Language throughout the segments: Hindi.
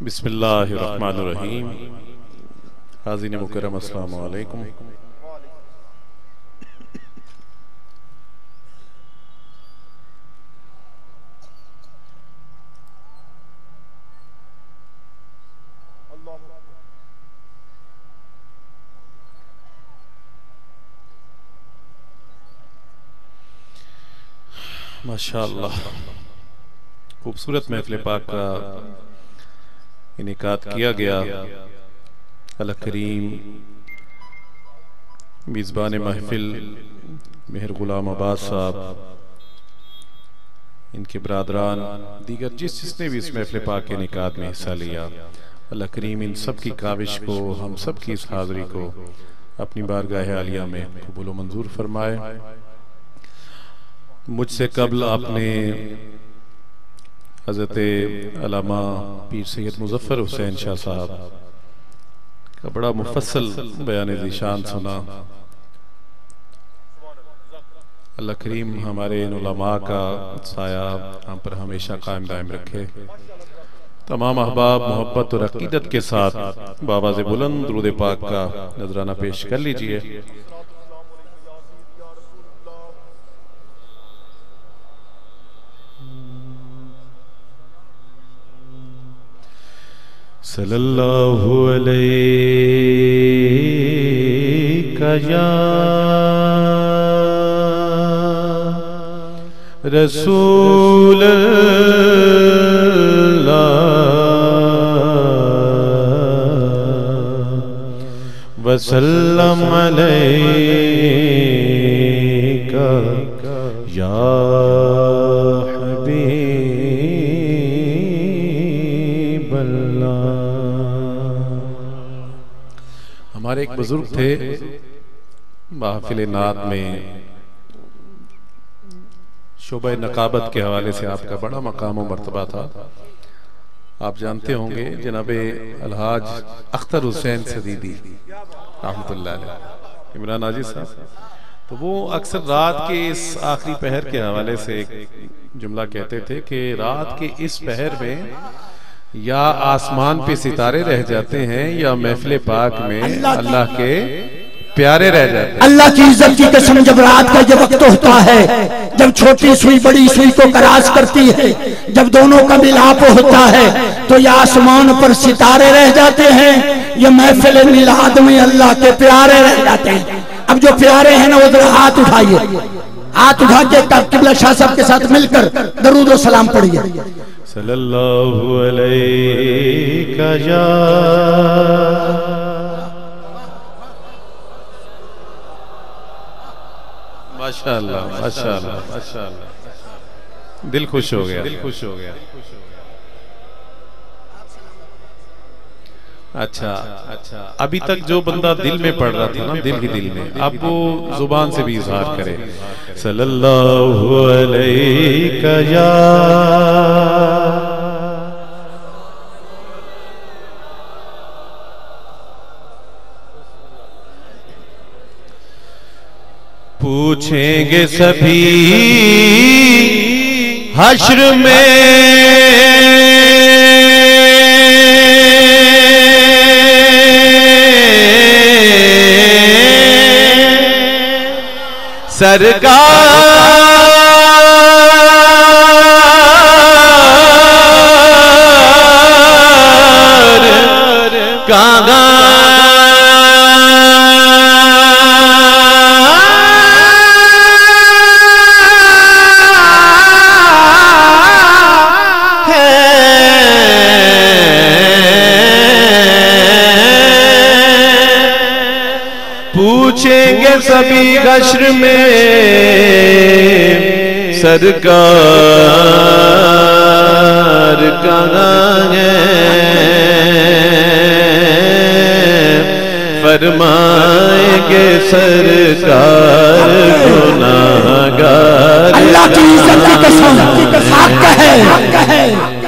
बिस्मिल्लाहिर्रहमानिर्रहीम। हाज़िन मुकर्रम अस्सलामु अलैकुम। माशाअल्लाह खूबसूरत महफिल पाक का इनेकाद किया गया। अल्लाह करीम मेज़बान महफिल मेहर गुलाम अब्बास साहब, इनके बरादरान, दीगर जिसने भी इस महफिल पाक के इनेकाद में हिस्सा लिया, अल्लाह करीम इन सब की काविश को, हम सब की इस हाज़री को अपनी बारगाह आलिया में कबूल मंजूर फरमाए। मुझसे कबल आपने हज़रत अल्लामा पीर सैयद मुज़फ़्फ़र हुसैन शाह साहब का बड़ा मुफस्सल बयान ज़ीशान सुना। अल्लाह करीम हमारे इन उलमा का साया हम पर हमेशा कायम दायम रखे। तमाम अहबाब मोहब्बत और अकीदत के साथ बाबा से बुलंद दुरूद पाक का नजराना पेश कर लीजिए। सल्लल्लाहु अलैका या रसूल अल्लाह वसल्लम अलैका या हमारे एक बुजुर्ग थे, महफिल नात में शोबा नकाबत के हवाले से आपका बड़ा मकाम और मर्तबा था। आप जानते होंगे जनाबे अलहाज अख्तर हुसैन सदीदी रहमतुल्लाह अलैह, इमरान आजी साहब, तो वो अक्सर रात के इस आखिरी पहर के हवाले से एक जुमला कहते थे कि रात के इस पहर में या आसमान पे सितारे रह जाते हैं या महफिल पाक में अल्लाह के प्यारे रह जाते हैं। अल्लाह की इज्जत की कसम, जब रात का ये वक्त होता है, जब छोटी सुई बड़ी सुई को करास करती है, जब दोनों का मिलाप होता है, तो ये आसमान पर सितारे रह जाते हैं, ये महफिल मिलाद में अल्लाह के प्यारे रह जाते हैं। अब जो प्यारे हैं ना, वो जरा हाथ उठाइए, हाथ उठा के किबला शाह साहब के साथ मिलकर दरूद और सलाम पढ़िए। सल्लल्लाहु अलैका या माशाअल्लाह माशाअल्लाह माशाअल्लाह, दिल खुश हो गया, दिल खुश हो गया। अच्छा अच्छा, अभी तक जो बंदा दिल में पढ़ रहा था ना, दिल ही दिल में, अब वो जुबान से भी इजहार करे। सल्लल्लाहु अलैका या पूछेंगे सभी हश्र में सरकार कहाँ पूछेंगे सभी हश्र में सरकार कहाँ है, फरमाएंगे सरकार गुनाहगार। अल्लाह की इज्जत की कसम, हक है,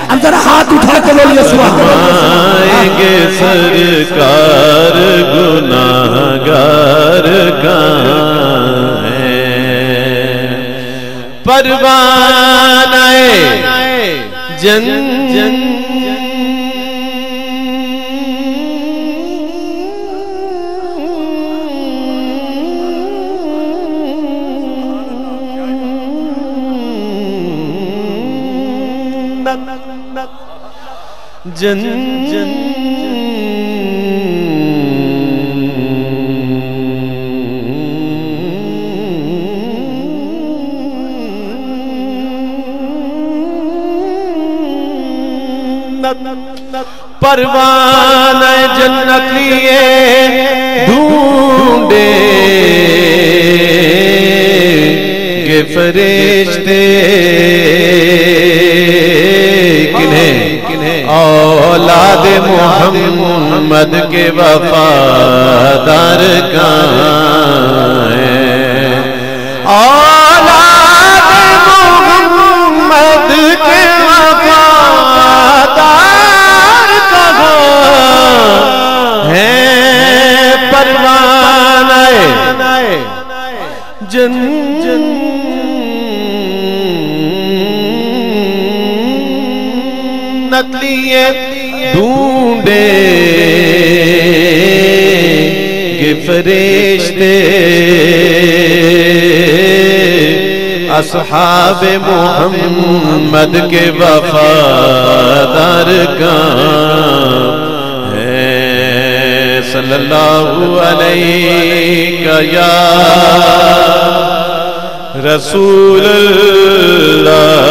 अब जरा हाथ उठा के बोलिए फरमाएंगे सरकार गुनाहगार कहाँ है, परवानाए जन जन परवाना जन्नत लिए ढूंढे के फरिश्ते किन्हें औलाद मोहम्मद के वफादार कहाँ हैं, औलाद मोहम्मद के वफादार कहाँ हैं। परवाना जन्नत लिए ढूंढे के फरिश्ते असहाब मोहम्मद के वफादार कहाँ हैं। सल्लल्लाहु अलैहि या रसूल अल्लाह